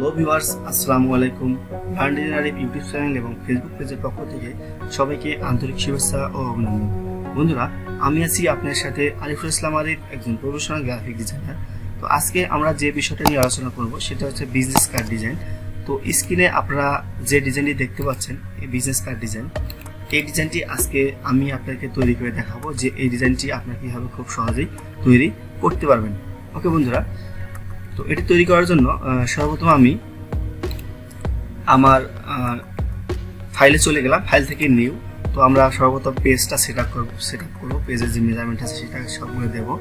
Hello viewers, আসসালামু আলাইকুম। Arif YouTube channel এবং ফেসবুক পেজের পক্ষ থেকে সবাইকে আন্তরিক শুভেচ্ছা ও অভিনন্দন। বন্ধুরা, আমি আছি আপনার সাথে আরিফুল ইসলাম আরিফ, একজন প্রফেশনাল গ্রাফিক ডিজাইনার। তো আজকে আমরা যে বিষয়টা নিয়ে আলোচনা করব সেটা হচ্ছে বিজনেস কার্ড ডিজাইন। তো স্ক্রিনে আপনারা যে ডিজাইনটি দেখতে পাচ্ছেন, এই বিজনেস কার্ড ডিজাইন, এই ডিজাইনটি আজকে আমি আপনাকে তৈরি করে দেখাবো যে এই ডিজাইনটি আপনারা কীভাবে খুব সহজেই তৈরি করতে পারবেন। ওকে বন্ধুরা, তো এটি তৈরি করার জন্য সর্বপ্রথম আমি আমার ফাইলে চলে গেলাম, ফাইল থেকে নিউ। তো আমরা সর্বপ্রথম পেজটা সেট আপ করবো, পেজের যে মেজারমেন্ট আছে সেটা সবগুলো দেবো।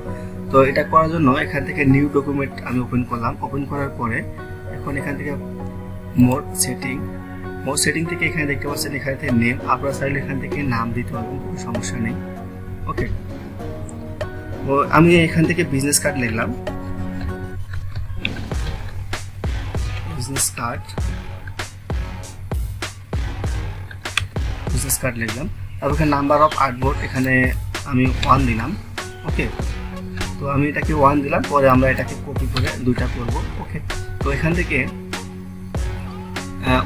তো এটা করার জন্য এখান থেকে নিউ ডকুমেন্ট আমি ওপেন করলাম। ওপেন করার পরে এখন এখান থেকে মোর সেটিং থেকে এখানে দেখতে পাচ্ছেন এখান থেকে নেম, আপনারা চাইলে এখান থেকে নাম দিতে পারবেন, কোনো সমস্যা নেই। ওকে, তো আমি এখান থেকে বিজনেস কার্ড লিখলাম, বিজনেস কার্ড লিখলাম। তারপর নাম্বার অফ আর্টবোর্ড এখানে আমি 1 দিলাম। ওকে, তো আমি এটাকে 1 দিলাম, পরে আমরা এটাকে কপি করে দুইটা করব। ওকে, তো এখান থেকে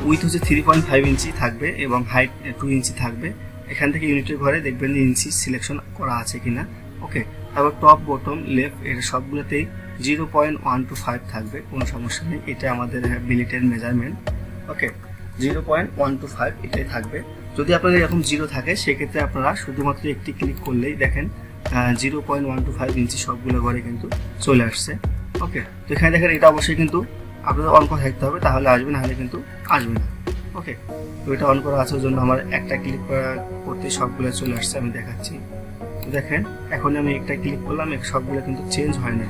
উইথ হচ্ছে 3.5 ইঞ্চি থাকবে এবং হাইট 2 ইঞ্চি থাকবে। এখান থেকে ইউনিটের ঘরে দেখবেন ইঞ্চি সিলেকশন করা আছে কিনা। ওকে, তারপর টপ বটম লেফট এটা সবগুলোতেই 0.125 থাকবে, কোনো সমস্যা নেই। এটা আমাদের বিলিটের মেজারমেন্ট। ওকে, 0.125 এটাই থাকবে। যদি আপনাদের এরকম 0 থাকে সেক্ষেত্রে আপনারা শুধুমাত্র একটি ক্লিক করলেই দেখেন 0.125 ইঞ্চি সবগুলো ঘরে কিন্তু চলে আসছে। ওকে, তো এখানে দেখেন এটা অবশ্যই কিন্তু আপনাদের অন করা থাকতে হবে, তাহলে আসবে, না হলে কিন্তু আসবে না। ওকে, তো এটা অন করা আছে জন্য আমার একটা ক্লিক করতে সবগুলো চলে আসছে, আমি দেখাচ্ছি। দেখেন এখন আমি একটা ক্লিক করলাম, সবগুলো কিন্তু চেঞ্জ হয় না।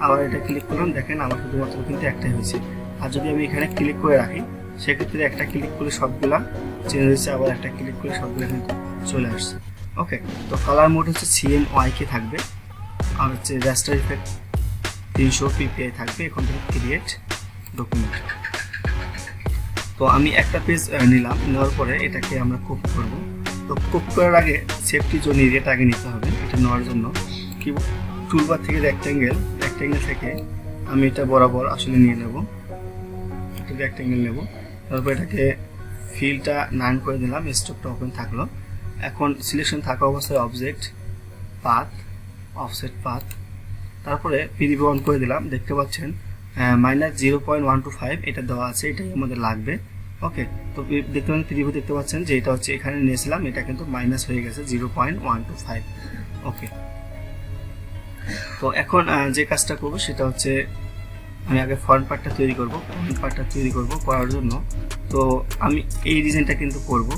আবার এটা ক্লিক করলাম, দেখেন আমার শুধুমাত্র কিন্তু একটাই হয়েছে। আর যদি আমি এখানে ক্লিক করে রাখি সেক্ষেত্রে একটা ক্লিক করলে সবগুলা চেঞ্জ হয়েছে, আবার একটা ক্লিক করে সবগুলো কিন্তু চলে আসছে। ওকে, তো কালার মোড হচ্ছে CMYK থাকবে, আর হচ্ছে রাস্টার ইফেক্ট 300 PPI থাকবে। এখন থেকে ক্রিয়েট ডকুমেন্ট। তো আমি একটা পেজ নিলাম, নেওয়ার পরে এটাকে আমরা কপি করব। তো কপি করার আগে সেফটি জোন এরিয়াটা আগে নিতে হবে। এটা নেওয়ার জন্য কি টুলবার থেকে রেক্ট্যাঙ্গেল থেকে আমি এটা বরাবর আসলে নিয়ে নেব, একটা রেক্ট্যাঙ্গেল নেব। তারপর এটাকে ফিলটা 9 করে দিলাম, স্টকটা ওপেন থাকলো। এখন সিলেকশন থাকা অবস্থায় অবজেক্ট পাথ, অফসেট পাথ, তারপরে প্রিভিউ অন করে দিলাম। দেখতে পাচ্ছেন -0.125 এটা দেওয়া আছে, এটাই আমাদের লাগবে। ওকে, তো দেখতে পাচ্ছেন প্রিভিউ দেখতে পাচ্ছেন যে এটা হচ্ছে এখানে নিয়েছিলাম, এটা কিন্তু মাইনাস হয়ে গেছে 0.125। ওকে, তো এখন যে কাজটা করব সেটা হচ্ছে আমি আগে ফ্রন্ট পার্টটা তৈরি করব। করার জন্য তো আমি এই ডিজাইনটা কিন্তু করব।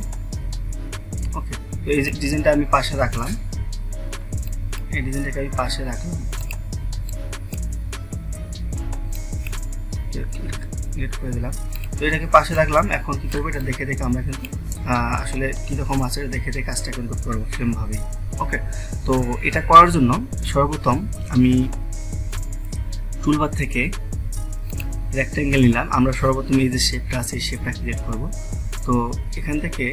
ওকে, তো এই ডিজাইনটা আমি পাশে রাখলাম, ক্লিক করে দিলাম। তো এটাকে পাশে রাখলাম। এখন কি করবো, এটা দেখে আমরা কিন্তু আসলে কীরকম আছে দেখে কাজটা কিন্তু করবো সেমভাবেই। ওকে, তো এটা করার জন্য সর্বপ্রথম আমি টুলবার থেকে রেক্ট্যাঙ্গেল নিলাম। আমরা সর্বপ্রথম এই যে শেপটা আছে এই শেপটা ক্রিয়েট করব। তো এখান থেকে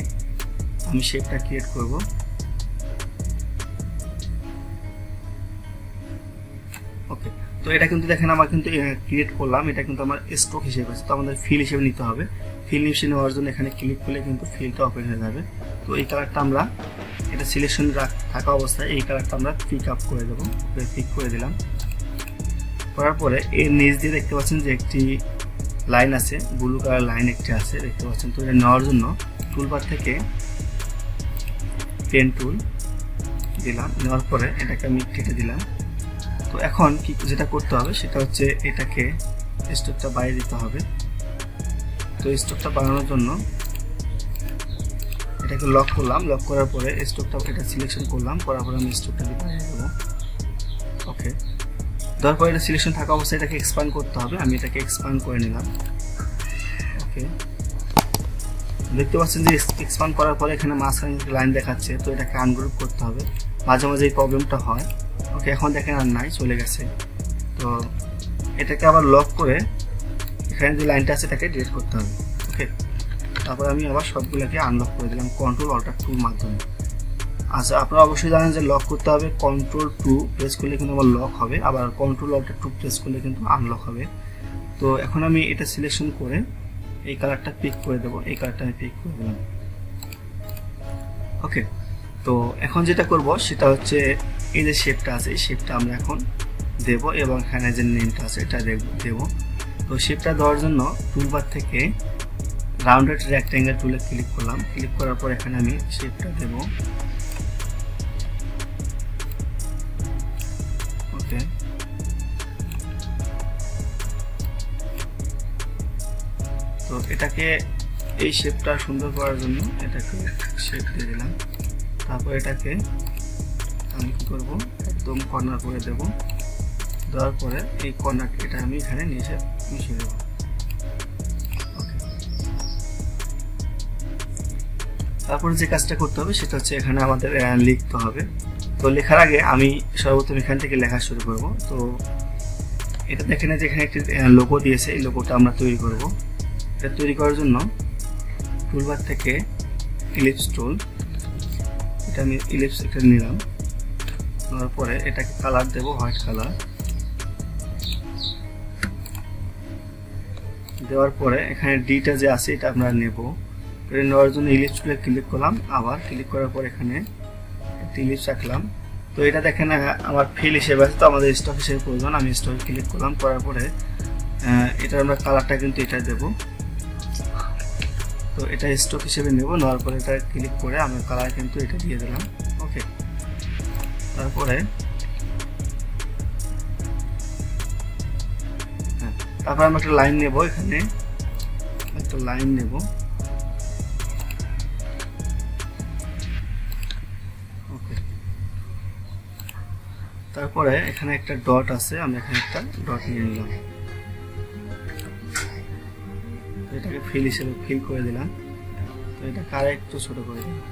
আমি শেপটা ক্রিয়েট করব। ওকে, তো এটা কিন্তু দেখেন আমার কিন্তু ক্রিয়েট করলাম, এটা কিন্তু আমার স্ট্রোক হিসেবে আছে। তো আমাদের ফিল হিসেবে নিতে হবে। ফিল হিসেবে নেওয়ার জন্য এখানে ক্লিক করলে কিন্তু ফিলটা ওপেন হয়ে যাবে। তো এই কালারটা আমরা এটা সিলেকশন থাকা অবস্থায় এই কালারটা আমরা পিক আপ করে দেবো। পিক করে দিলাম, করার পরে এর নিচ দিয়ে দেখতে পাচ্ছেন যে একটি লাইন আছে, ব্লু কালার লাইন একটি আছে দেখতে পাচ্ছেন। তো এটা নেওয়ার জন্য টুলবার থেকে পেন টুল দিলাম, নেওয়ার পরে এটাকে আমি কেটে দিলাম। তো এখন কি যেটা করতে হবে সেটা হচ্ছে এটাকে স্ট্রোকটা বাড়িয়ে দিতে হবে। তো স্ট্রোকটা বাড়ানোর জন্য এটাকে লক করলাম, লক করার পরে স্ট্রোকটা এটা সিলেকশন করলাম, করার পরে আমি স্ট্রোকটা বাড়িয়ে দেবো। ওকে, তারপর এটা সিলেকশন থাকা অবস্থায় এটাকে এক্সপ্যান্ড করতে হবে। আমি এটাকে এক্সপ্যান্ড করে নিলাম। ওকে, দেখতে পাচ্ছেন যে এক্সপ্যান্ড করার পরে এখানে মাঝখানে লাইন দেখাচ্ছে, তো এটাকে আনগ্রুপ করতে হবে। মাঝে মাঝে এই প্রবলেমটা হয়। ওকে, এখন দেখেন আর নাই, চলে গেছে। তো এটাকে আবার লক করে এখানে যে লাইনটা আছে এটাকে ডিলিট করতে হবে। ওকে, তারপর আমি আবার সবগুলোকে আনলক করে দিলাম Ctrl-Alt-2 মাধ্যমে। আচ্ছা, আপনারা অবশ্যই জানেন যে লক করতে হবে Ctrl+2 প্রেস করলে কিন্তু আবার লক হবে, আবার Ctrl-Alt+2 প্রেস করলে কিন্তু আনলক হবে। তো এখন আমি এটা সিলেকশন করে এই কালারটা পিক করে দেবো, এই কালারটা আমি পিক করে দিলাম। ওকে, তো এখন যেটা করব সেটা হচ্ছে এই যে শেপটা আছে এই শেপটা আমরা এখন দেব এবং এখানে যে নেমটা আছে এটা দেব। তো শেপটা দেওয়ার জন্য টুলবার থেকে রাউন্ডেড রেক্ট্যাঙ্গেল টুলে ক্লিক করলাম, ক্লিক করার পর এখানে আমি শেপটা দেব। ওকে, তো এটাকে এই শেপটা সুন্দর করার জন্য এটাকে শেপ দিয়ে দিলাম। তারপর এটাকে আমি কি করব, একদম কর্নার করে দেব। দেওয়ার পরে এই কর্নার এটা আমি এখানে নিচে মিশিয়ে দেব। তারপরে যে কাজটা করতে হবে সেটা হচ্ছে এখানে আমাদের লিখতে হবে। তো লেখার আগে আমি সর্বপ্রথম এখান থেকে লেখা শুরু করব। তো এটা দেখেন যে এখানে একটি লোগো দিয়েছে, এই লোগোটা আমরা তৈরি করব। এটা তৈরি করার জন্য টুলবার থেকে ইলিপস টুল, এটা আমি ইলিপস এটা নিলাম। নেওয়ার পরে এটাকে কালার দেব, হোয়াইট কালার। দেওয়ার পরে এখানে ডিটা যে আছে এটা আমরা নেব। এটা নেওয়ার জন্য ইলিপস টুলে ক্লিক করলাম, আবার ক্লিক করার পর এখানে একটা ইলিপস রাখলাম। তো এটা দেখেন আমার ফিল হিসেবে আছে, তো আমাদের স্টক হিসেবে প্রয়োজন। আমি স্টকে ক্লিক করলাম, করার পরে এটা আমরা কালারটা কিন্তু এটা দেব। তো এটা স্টক হিসেবে নেব, নেওয়ার পরে এটা ক্লিক করে আমি কালার কিন্তু এটা দিয়ে দিলাম। ওকে, তারপরে আমরা একটা লাইন নেব, এখানে একটা লাইন নেব। ওকে, তারপরে এখানে একটা ডট আছে, আমি এখানে একটা ডট নিয়ে নিলাম। এটাকে ফিল হিসেবে ফিল করে দিলাম। তো এটা কারে একটু ছোট করে দিলাম।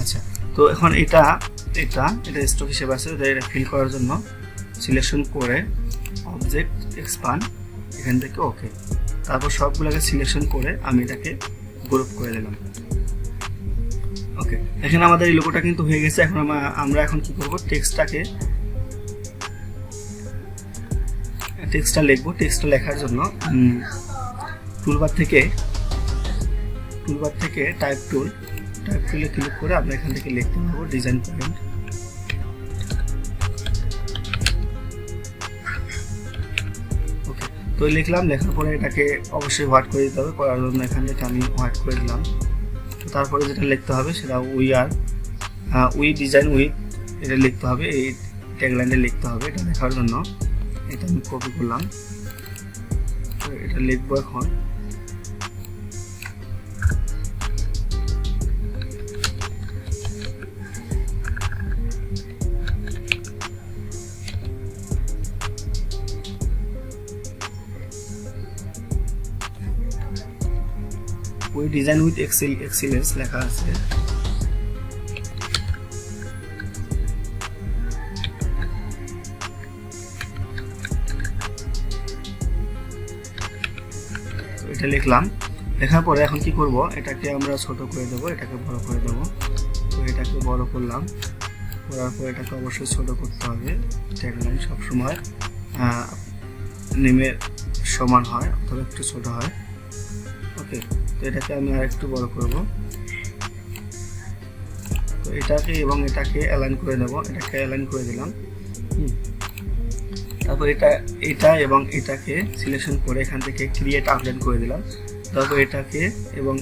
আচ্ছা, তো এখন এটা স্টক হিসেবে আছে, এটা ফিল করার জন্য সিলেকশন করে অবজেক্ট এক্সপান্ড এখান থেকে। ওকে, তারপর সবগুলোকে সিলেকশন করে আমি এটাকে গ্রুপ করে দিলাম। ওকে, এখানে আমাদের এই লোগোটা কিন্তু হয়ে গেছে। এখন আমরা এখন কি করব, টেক্সটটা লিখবো। টেক্সটটা লেখার জন্য টুলবার থেকে টাইপ টুলে ক্লিক করে আমরা এখান থেকে লিখতে পারবো ডিজাইন পয়েন্ট। ওকে, তো লিখলাম, লেখার পরে এটাকে অবশ্যই হোয়াইট করে দিতে হবে। করার জন্য এখান থেকে আমি হোয়াইট করে দিলাম। তারপরে যেটা লিখতে হবে সেটা উই ডিজাইন উইথ, এটা লিখতে হবে, এই ট্যাগলাইনে লিখতে হবে। এটা লেখার জন্য এটা আমি কপি করলাম, এটা লিখবো এখন। ওই ডিজাইন উইথ এক্সিলেন্স লেখা আছে। এটা লিখলাম, লেখার পরে এখন কি করব, এটাকে আমরা ছোট করে দেব, এটাকে বড় করে দেব। তো এটাকে বড় করলাম, করার পর এটাকে অবশ্যই ছোট করতে হবে। ট্যাগলাইন সবসময় নেমের সমান হয় অথবা একটু ছোট হয়। ওকে, তো এটাকে আমি আর একটু বড় করব। তো এটাকে এবং এটাকে অ্যালাইন করে দেব, এটাকে অ্যালাইন করে দিলাম। তারপর এটা এবং এটাকে সিলেকশন করে এখান থেকে ক্রিয়েট আউটলাইন করে দিলাম। তারপর এটাকে এবং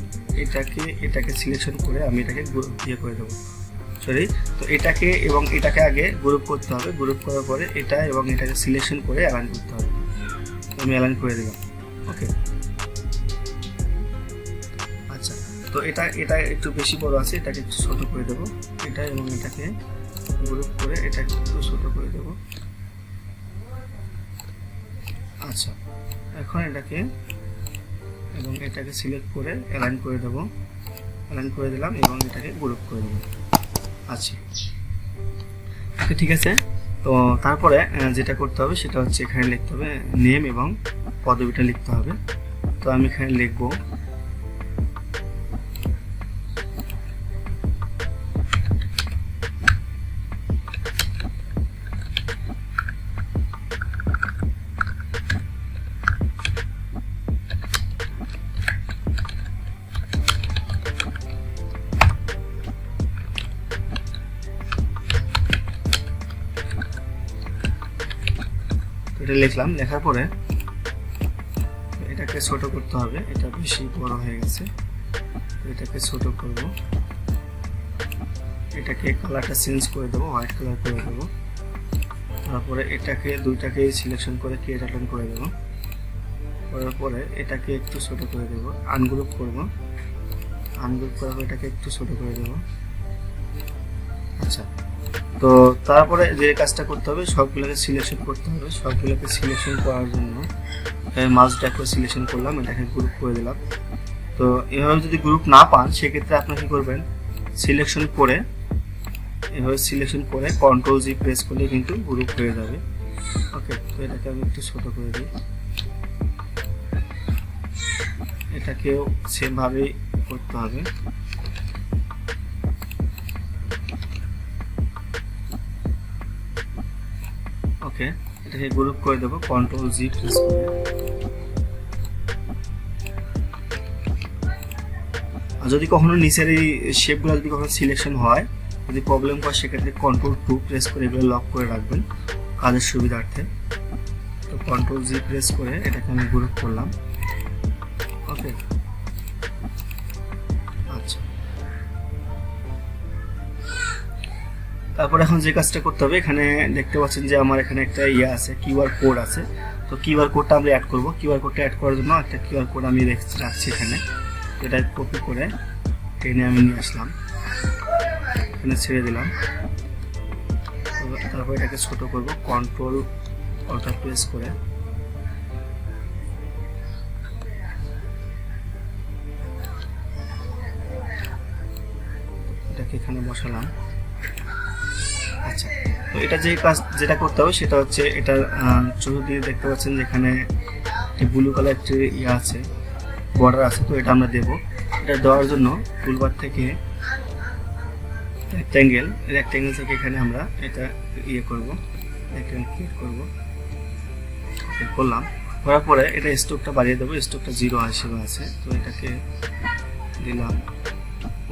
এটাকে সিলেকশন করে আমি এটাকে ইয়ে করে দেবো, সরি। তো এটাকে এবং এটাকে আগে গ্রুপ করতে হবে, গ্রুপ করার পরে এটা এবং এটাকে সিলেকশন করে অ্যালাইন করতে হবে। আমি অ্যালাইন করে দিলাম। ওকে, আচ্ছা, তো এটা একটু বেশি বড় আছে, এটাকে একটু ছোট করে দেবো। এটা এবং এটাকে গ্রুপ করে এটাকে একটু ছোট করে দেবো। আচ্ছা, এখন এটাকে এবং এটাকে সিলেক্ট করে অ্যালাইন করে দেবো, অ্যালাইন করে দিলাম এবং এটাকে গ্রুপ করে দেবো। আচ্ছা, ওকে, ঠিক আছে। তো তারপরে যেটা করতে হবে সেটা হচ্ছে এখানে লিখতে হবে নেম এবং পদবিটা লিখতে হবে। তো তো আমি এখানে লিখবো এটা লিখলাম। লেখার পরে এটাকে ছোট করতে হবে, এটা বেশি বড় হয়ে গেছে, এটাকে ছোট করব, এটাকে কালারটা চেঞ্জ করে দেবো, হোয়াইট কালার করে দেবো। তারপরে এটাকে দুইটাকে সিলেকশন করে ক্রিয়েট আইকন করে দেবো। করার পরে এটাকে একটু ছোট করে দেবো, আনগ্রুপ করব, আনগ্রুপ করার পরে এটাকে একটু ছোট করে দেবো। আচ্ছা, তো তারপরে যে কাজটা করতে হবে সবগুলোকে সিলেকশন করতে হবে। সবগুলোকে সিলেকশন করার জন্য মাউসটাকে সিলেকশন করলাম, এটাকে গ্রুপ করে দিলাম। তো এভাবে যদি গ্রুপ না পান সেক্ষেত্রে আপনি কি করবেন, সিলেকশন করে এভাবে সিলেকশন করে কন্ট্রোল জি প্রেস করলে কিন্তু গ্রুপ হয়ে যাবে। ওকে, তো এটাকে আমি একটু ছোট করে দিই, এটাকেও সেম ভাবেই করতে হবে। ওকে, এটাকে গ্রুপ করে দেবো কন্ট্রোল জি প্রেস করে। আর যদি কখনো নিচের এই শেপগুলো যদি কখনো সিলেকশন হয়, যদি প্রবলেম হয় সেক্ষেত্রে কন্ট্রোল টু প্রেস করে এগুলো লক করে রাখবেন কাজের সুবিধার্থে। তো কন্ট্রোল জি প্রেস করে এটাকে আমি গ্রুপ করলাম। ওকে, আচ্ছা, তারপর এখন যে কাজটা করতে হবে, এখানে দেখতে পাচ্ছেন যে আমার এখানে একটা ইয়ে আছে, কিউআর কোড আছে। তো কিউআর কোডটা আমরা অ্যাড করব। কিউআর কোডটা অ্যাড করার জন্য একটা কিউআর কোড আমি রাখছি এখানে, এটা কপি করে টেনে আমি নিয়ে আসলাম, এখানে ছেড়ে দিলাম। তারপর এটাকে ছোট করব, কন্ট্রোল অল্ট প্রেস করে এটাকে এখানে বসালাম। আচ্ছা, তো এটা যে কাজ যেটা করতে হবে সেটা হচ্ছে, এটা চতুর্দিকে দেখতে পাচ্ছেন যেখানে ব্লু কালার একটি ইয়ে আছে, বর্ডার আছে। তো এটা আমরা দেব। এটা দেওয়ার জন্য টুলবার থেকে রেক্ট্যাঙ্গেল থেকে এখানে আমরা এটা ইয়ে করব, রেক্ট্যাঙ্গেল ক্রিয়েট করব। ওকে, করলাম। করার পরে এটা স্ট্রোকটা বাড়িয়ে দেবো, স্ট্রোকটা 0 হিসেবে আছে। তো এটাকে দিলাম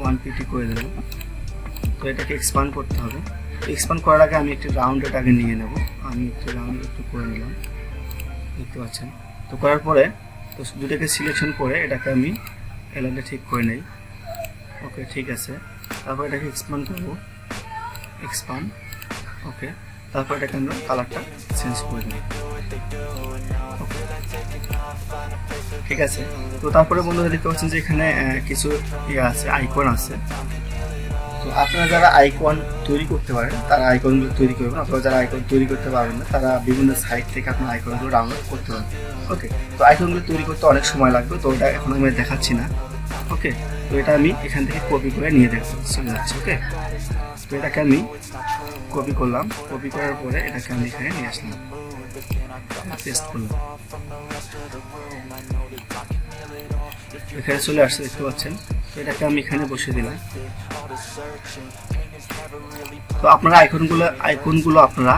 1 pt করে দেবো। তো এটাকে এক্সপান্ড করতে হবে। এক্সপান্ড করার আগে আমি একটি রাউন্ড এটাকে নিয়ে নেব, আমি একটি রাউন্ড একটু করে নিলাম, দেখতে পাচ্ছেন। তো করার পরে তো দুটাকে সিলেকশন করে এটাকে আমি এলাইনটা ঠিক করে নেই। ওকে, ঠিক আছে। তারপর এটাকে এক্সপান্ড করব, এক্সপান্ড। ওকে, তারপর এটাকে আমরা কালারটা চেঞ্জ করে দেব। ঠিক আছে। তো তারপরে বন্ধুরা দেখতে পাচ্ছেন যে এখানে কিছু ইয়ে আছে, আইকন আছে। তো আপনারা যারা আইকন তৈরি করতে পারেন তারা আইকনগুলো তৈরি করবেন, অথবা যারা আইকন তৈরি করতে পারবেন না তারা বিভিন্ন সাইট থেকে আপনার আইকনগুলো ডাউনলোড করতে পারবেন। ওকে, তো আইকনগুলো তৈরি করতে অনেক সময় লাগবে, তো ওটা এখন আমি দেখাচ্ছি না। ওকে, তো এটা আমি এখান থেকে কপি করে নিয়ে চলে যাচ্ছি। ওকে, তো এটাকে আমি কপি করলাম, কপি করার পরে এটাকে আমি এখানে নিয়ে আসলাম, পেস্ট করলাম, এখানে চলে আসছে, দেখতে পাচ্ছেন। তো এটাকে আমি এখানে বসিয়ে দিলাম। তো আপনারা আইকনগুলো আপনারা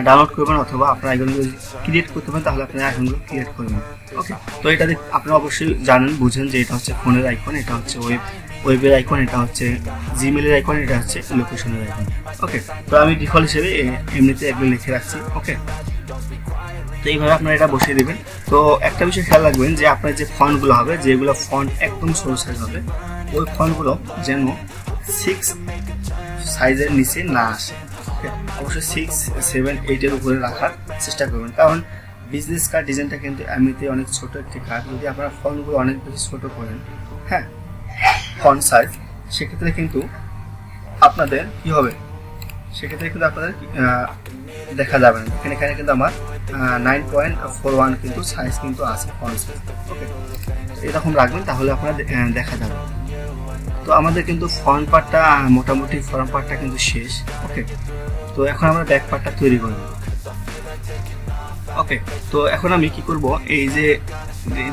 ডাউনলোড করবেন, অথবা আপনারা আইকনগুলো ক্রিয়েট করতে পারেন, তাহলে আপনারা আইকনগুলো ক্রিয়েট করবেন। ওকে, তো এটা আপনারা অবশ্যই জানেন, বুঝেন যে এটা হচ্ছে ফোনের আইকন, এটা হচ্ছে ওয়েবের আইকন, এটা হচ্ছে জিমেলের আইকন, এটা হচ্ছে লোকেশনের আইকন। ওকে, তো আমি ডিফল্ট হিসেবে এমনিতে একবার লিখে রাখছি। ওকে, তো এইভাবে আপনারা এটা বসিয়ে দেবেন। তো একটা বিষয় খেয়াল রাখবেন যে আপনার যে ফন্টগুলো হবে, যেগুলো ফন্ট একদম ছোট সাইজ হবে, ওই ফন্টগুলো যেন 6 সাইজের নিচে না আসে। ওকে, অবশ্যই 6, 7, 8 উপরে রাখার চেষ্টা করবেন, কারণ বিজনেস কার্ড ডিজাইনটা কিন্তু এমনিতে অনেক ছোট একটি কার্ড। যদি আপনারা ফন্টগুলো অনেক বেশি ছোট করেন, হ্যাঁ, ফন্ট সাইজ, সেক্ষেত্রে কিন্তু আপনাদের কি হবে, সেক্ষেত্রে কিন্তু আপনাদের দেখা যাবে না। এখানে কিন্তু আমার 9.41 কিন্তু সাইজ কিন্তু আছে, ফন্ট সাইজ। ওকে, এরকম রাখবেন, তাহলে আপনারা দেখা যাবে। তো আমাদের কিন্তু ফ্রন্ট পার্টটা মোটামুটি ফ্রন্ট পার্টটা কিন্তু শেষ। ওকে, তো এখন আমরা ব্যাক পার্টটা তৈরি করব। ওকে, তো এখন আমি কি করব, এই যে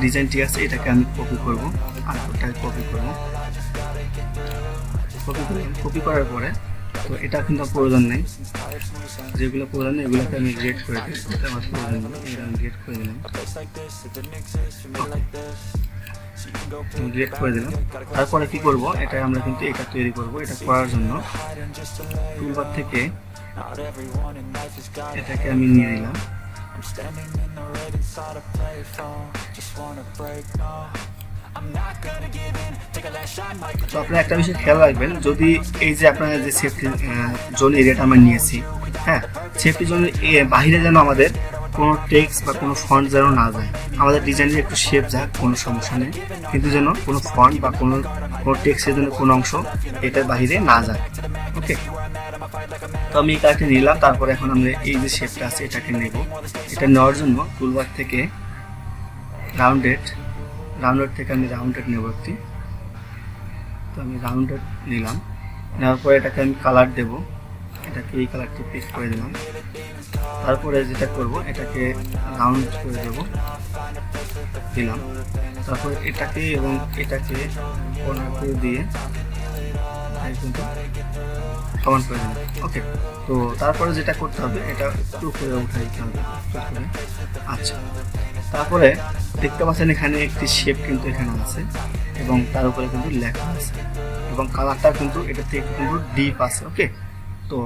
ডিজাইনটি আছে এটাকে আমি কপি করব, আরেকটাকে কপি করব। কপি করার পরে তো এটা কিন্তু প্রয়োজন নেই, যেগুলো প্রয়োজন নেই এগুলোকে আমি ডিলিট করে দিই। এটা আমার প্রয়োজন নেই, এটা আমি ডিলিট করে দিলাম, ডিলিট করে দিলাম। তারপরে কি করব, এটা আমরা কিন্তু এটা তৈরি করব। এটা করার জন্য টুলবার থেকে এটাকে আমি নিয়ে নিলাম। তো আপনারা একটা বিষয় খেয়াল রাখবেন, যদি এই যে আপনারা যে সেফটি জোন এরিয়াটা আমরা নিয়েছি, হ্যাঁ, সেফটি জোনের বাইরে যেন আমাদের কোনো টেক্সট বা কোনো ফন্ট যেন না যায়। আমাদের ডিজাইনের একটু শেপ যাক, কোনো সমস্যা নেই, কিন্তু যেন কোনো ফন্ট বা কোনো টেক্সটের জন্য কোনো অংশ এটার বাইরে না যায়। ওকে, তো আমি এই কালারটা নিলাম। তারপরে এখন আমরা এই যে শেপটা আছে এটাকে নেব। এটা নেওয়ার জন্য টুলবার থেকে রাউন্ডেড থেকে আমি রাউন্ডেড নেব একটি। তো আমি রাউন্ডেড নিলাম, নেওয়ার পরে এটাকে আমি কালার দেব। এটাকে এই কালারটি পিক করে দিলাম। তারপরে যেটা করব, এটাকে রাউন্ড করে দেব, দিলাম। তারপর এটাকে এবং এটাকে কর্নার করে দিয়ে কিন্তু সমান করে দিলাম। ওকে, তো তারপরে যেটা করতে হবে, এটা একটু করে উঠাই দিতে হবে। আচ্ছা, তারপরে দেখতে পাচ্ছেন এখানে একটি শেপ কিন্তু এখানে আছে এবং তার উপরে কিন্তু লেখা আছে এবং কালারটা কিন্তু এটাতে একটু কিন্তু ডিপ আছে। ওকে, তো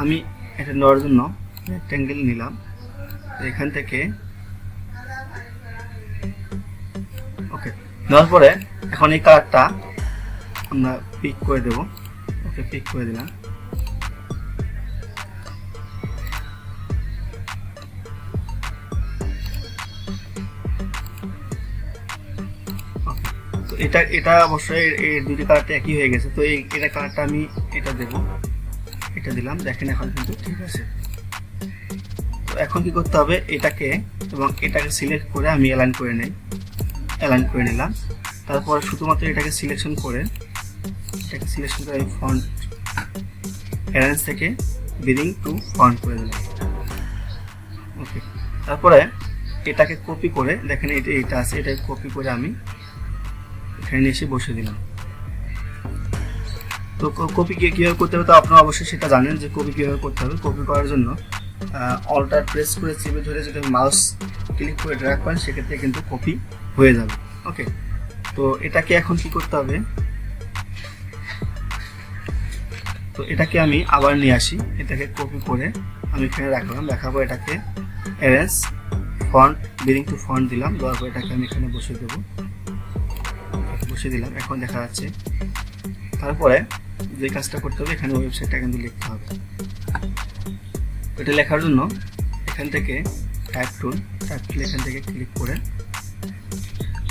আমি এটা নেওয়ার জন্য রেক্ট্যাঙ্গেল নিলাম। এখান থেকে ওকে, নেওয়ার পরে এখন এই কালারটা আমরা পিক করে দেব। ওকে, পিক করে দিলাম। তো এটা অবশ্যই এই দুটি কালারটা একই হয়ে গেছে। তো এটা কালারটা আমি এটা দেব, এটা দিলাম। দেখেন এখন কিন্তু ঠিক আছে। তো এখন কি করতে হবে, এটাকে এবং এটাকে সিলেক্ট করে আমি অ্যালাইন করে নিলাম। তারপর শুধুমাত্র এটাকে সিলেকশন করে আমি ফন্ট অ্যারেঞ্জ থেকে ব্রিং টু ফন্ট করে দিলাম। ওকে, তারপরে এটাকে কপি করে দেখেন এটা আছে, এটাকে কপি করে আমি এখানে এসে বসে দিলাম। তো কপি কীভাবে করতে হবে তো আপনারা অবশ্যই সেটা জানেন যে কপি কীভাবে করতে হবে। কপি করার জন্য অল্টার প্রেস করে চেপে ধরে যদি মাউস ক্লিক করে ড্র্যাগ করেন সেক্ষেত্রে কিন্তু কপি হয়ে যাবে। ওকে, তো এটাকে এখন কি করতে হবে, তো এটাকে আমি আবার নিয়ে আসি। এটাকে কপি করে আমি এখানে রাখলাম, রাখার পর এটাকে arrange font bring to font দিলাম। দেওয়ার পর এটাকে আমি এখানে বসিয়ে দেবো, বসিয়ে দিলাম। এখন দেখা যাচ্ছে। তারপরে যে কাজটা করতে হবে, এখানে ওয়েবসাইটটা কিন্তু লিখতে হবে। এটা লেখার জন্য এখান থেকে টাইপ টুল এখান থেকে ক্লিক করে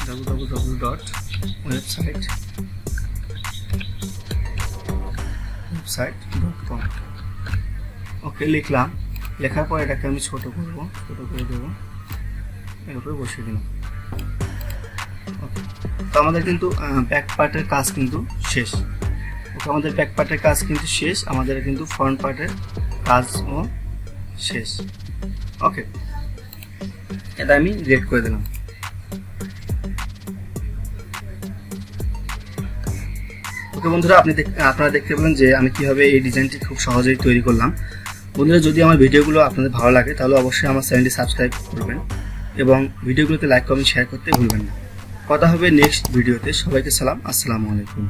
www.website.com ওকে, লিখলাম। লেখার পর এটাকে আমি ছোট করে দেবো, এর উপরে বসিয়ে দিলাম। ওকে, তো আমাদের কিন্তু ব্যাক পার্টের কাজ কিন্তু শেষ। ওকে, আমাদের ব্যাক পার্টের কাজ কিন্তু শেষ, আমাদের কিন্তু ফ্রন্ট পার্টের কাজও শেষ। ওকে, এটা আমি ডিলিট করে দিলাম। ওকে বন্ধুরা, আপনারা দেখতে পেলেন যে আমি কিভাবে এই ডিজাইনটি খুব সহজেই তৈরি করলাম। বন্ধুরা, যদি আমার ভিডিওগুলো আপনাদের ভালো লাগে তাহলে অবশ্যই আমার চ্যানেলটি সাবস্ক্রাইব করবেন এবং ভিডিওগুলোতে লাইক কমেন্ট শেয়ার করতে ভুলবেন না। কথা হবে নেক্সট ভিডিওতে। সবাইকে সালাম, আসসালামু আলাইকুম।